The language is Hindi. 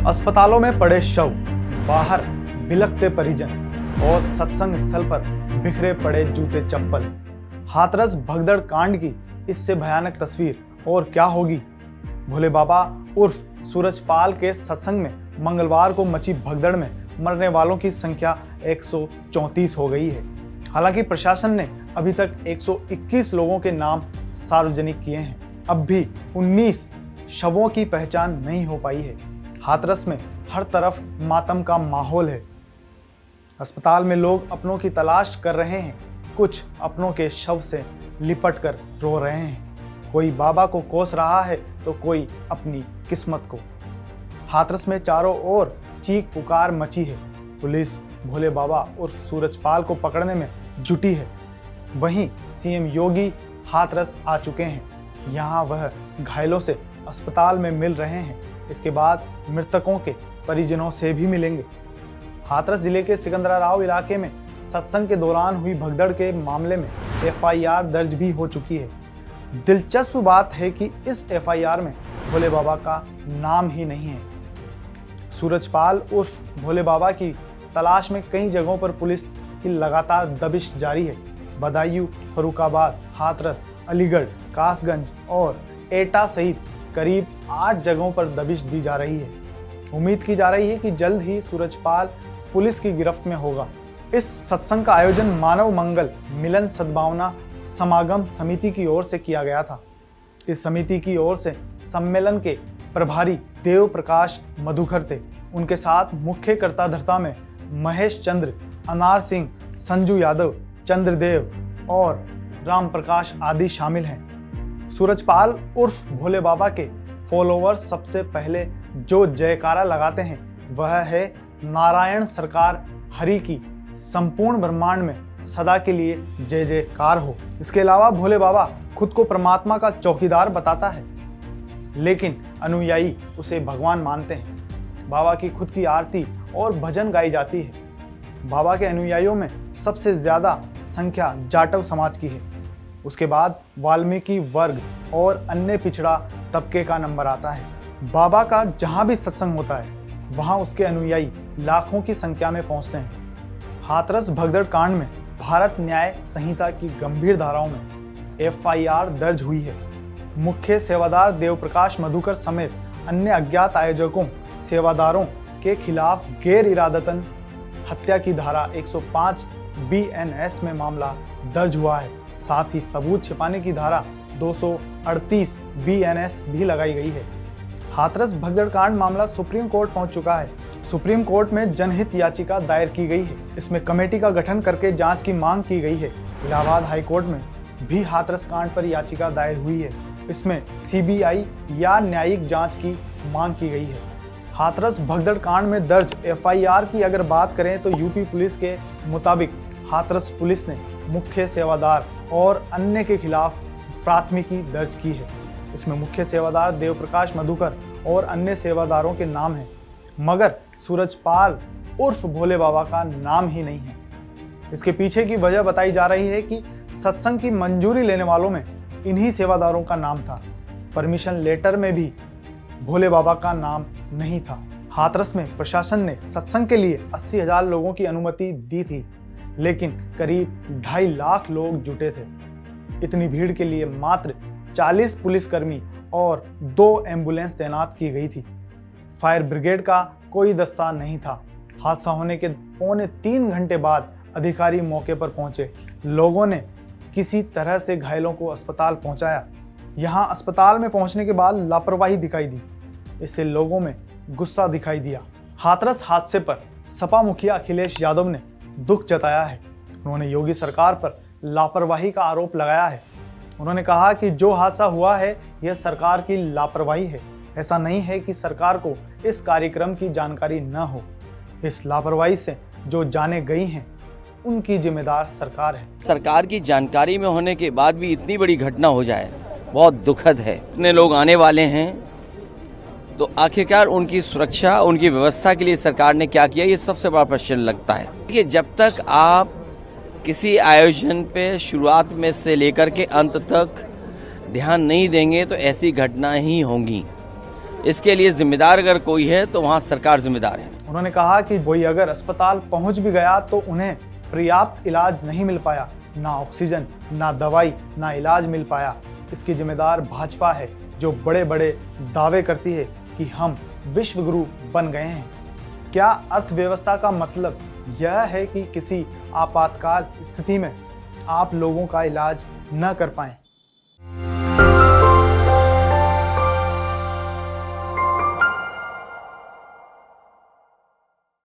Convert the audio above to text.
अस्पतालों में पड़े शव, बाहर बिलखते परिजन और सत्संग स्थल पर बिखरे पड़े जूते चप्पल। हाथरस भगदड़ कांड की इससे भयानक तस्वीर और क्या होगी। भोले बाबा उर्फ सूरजपाल के सत्संग में मंगलवार को मची भगदड़ में मरने वालों की संख्या 134 हो गई है। हालांकि प्रशासन ने अभी तक 121 लोगों के नाम सार्वजनिक किए हैं। अब भी 19 शवों की पहचान नहीं हो पाई है। हाथरस में हर तरफ मातम का माहौल है। अस्पताल में लोग अपनों की तलाश कर रहे हैं, कुछ अपनों के शव से लिपट कर रो रहे हैं। कोई बाबा को कोस रहा है तो कोई अपनी किस्मत को। हाथरस में चारों ओर चीख पुकार मची है। पुलिस भोले बाबा उर्फ सूरजपाल को पकड़ने में जुटी है। वहीं सीएम योगी हाथरस आ चुके हैं। यहाँ वह घायलों से अस्पताल में मिल रहे हैं। इसके बाद मृतकों के परिजनों से भी मिलेंगे। हाथरस जिले के सिकंदराराव इलाके में सत्संग के दौरान हुई भगदड़ के मामले में एफआईआर दर्ज भी हो चुकी है। दिलचस्प बात है कि इस एफआईआर में भोले बाबा का नाम ही नहीं है। सूरजपाल उर्फ भोले बाबा की तलाश में कई जगहों पर पुलिस की लगातार दबिश जारी है। बदायूं, फर्रुखाबाद, हाथरस, अलीगढ़, कासगंज और एटा सहित करीब 8 जगहों पर दबिश दी जा रही है। उम्मीद की जा रही है कि जल्द ही सूरजपाल पुलिस की गिरफ्त में होगा। इस सत्संग का आयोजन मानव मंगल मिलन सद्भावना समागम समिति की ओर से किया गया था। इस समिति की ओर से सम्मेलन के प्रभारी देव प्रकाश मधुकर थे। उनके साथ मुख्य कर्ताधर्ता में महेश चंद्र, अनार सिंह, संजू यादव, चंद्रदेव और राम प्रकाश आदि शामिल हैं। सूरजपाल उर्फ भोले बाबा के फॉलोअर्स सबसे पहले जो जयकारा लगाते हैं वह है नारायण सरकार हरि की संपूर्ण ब्रह्मांड में सदा के लिए जय जयकार हो। इसके अलावा भोले बाबा खुद को परमात्मा का चौकीदार बताता है, लेकिन अनुयायी उसे भगवान मानते हैं। बाबा की खुद की आरती और भजन गाई जाती है। बाबा के अनुयायियों में सबसे ज्यादा संख्या जाटव समाज की है। उसके बाद वाल्मीकि वर्ग और अन्य पिछड़ा तबके का नंबर आता है। बाबा का जहां भी सत्संग होता है वहां उसके अनुयायी लाखों की संख्या में पहुंचते हैं। हाथरस भगदड़ कांड में भारत न्याय संहिता की गंभीर धाराओं में एफआईआर दर्ज हुई है। मुख्य सेवादार देवप्रकाश मधुकर समेत अन्य अज्ञात आयोजकों सेवादारों के खिलाफ गैर इरादतन हत्या की धारा 105 BNS में मामला दर्ज हुआ है। साथ ही सबूत छिपाने की धारा 238 BNS भी लगाई गई है। हाथरस भगदड़ कांड मामला सुप्रीम कोर्ट पहुंच चुका है। सुप्रीम कोर्ट में जनहित याचिका दायर की गई है। इसमें कमेटी का गठन करके जांच की मांग की गई है। इलाहाबाद हाई कोर्ट में भी हाथरस कांड पर याचिका दायर हुई है। इसमें CBI या न्यायिक जांच की मांग की गई है। हाथरस भगदड़ कांड में दर्ज FIR की अगर बात करें तो यूपी पुलिस के मुताबिक हाथरस पुलिस ने मुख्य सेवादार और अन्य के खिलाफ प्राथमिकी दर्ज की है। इसमें मुख्य सेवादार देवप्रकाश मधुकर और अन्य सेवादारों के नाम हैं, मगर सूरजपाल उर्फ भोले बाबा का नाम ही नहीं है। इसके पीछे की वजह बताई जा रही है कि सत्संग की मंजूरी लेने वालों में इन्हीं सेवादारों का नाम था। परमिशन लेटर में भी भोले बाबा का नाम नहीं था। हाथरस में प्रशासन ने सत्संग के लिए 80,000 लोगों की अनुमति दी थी, लेकिन करीब 2.5 लाख लोग जुटे थे। इतनी भीड़ के लिए मात्र 40 पुलिसकर्मी और 2 एम्बुलेंस तैनात की गई थी। फायर ब्रिगेड का कोई दस्ता नहीं था। हादसा होने के 2.25 घंटे बाद अधिकारी मौके पर पहुंचे। लोगों ने किसी तरह से घायलों को अस्पताल पहुंचाया। यहां अस्पताल में पहुंचने के बाद लापरवाही दिखाई दी। इससे लोगों में गुस्सा दिखाई दिया। हाथरस हादसे पर सपा मुखिया अखिलेश यादव ने दुख जताया है। उन्होंने योगी सरकार पर लापरवाही का आरोप लगाया है। उन्होंने कहा कि जो हादसा हुआ है यह सरकार की लापरवाही है। ऐसा नहीं है कि सरकार को इस कार्यक्रम की जानकारी न हो। इस लापरवाही से जो जाने गई हैं उनकी जिम्मेदार सरकार है। सरकार की जानकारी में होने के बाद भी इतनी बड़ी घटना हो जाए बहुत दुखद है। इतने लोग आने वाले हैं तो आखिरकार उनकी सुरक्षा, उनकी व्यवस्था के लिए सरकार ने क्या किया, ये सबसे बड़ा प्रश्न लगता है। कि जब तक आप किसी आयोजन पे शुरुआत में से लेकर के अंत तक ध्यान नहीं देंगे तो ऐसी घटना ही होंगी। इसके लिए जिम्मेदार अगर कोई है तो वहाँ सरकार जिम्मेदार है। उन्होंने कहा कि कोई अगर अस्पताल पहुंच भी गया तो उन्हें पर्याप्त इलाज नहीं मिल पाया, ना ऑक्सीजन, ना दवाई, ना इलाज मिल पाया। इसकी जिम्मेदार भाजपा है, जो बड़े बड़े दावे करती है कि हम विश्व गुरु बन गए हैं। क्या अर्थव्यवस्था का मतलब यह है कि किसी आपातकाल स्थिति में आप लोगों का इलाज न कर पाएं?